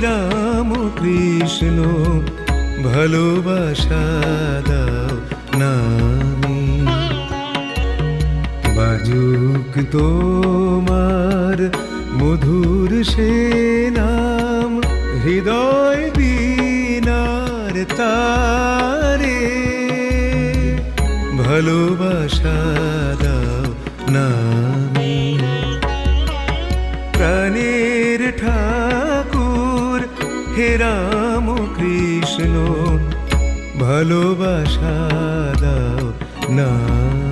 রাম কৃষ্ণ ভালোবাসা দাও নামি। বাজুক তোমার মধুর সে নাম, হৃদয় বীণার তারে ভালোবাসা দাও নামি। প্রাণের ঠাকুর হে রাম কৃষ্ণ ভালোবাসা দাও নামি।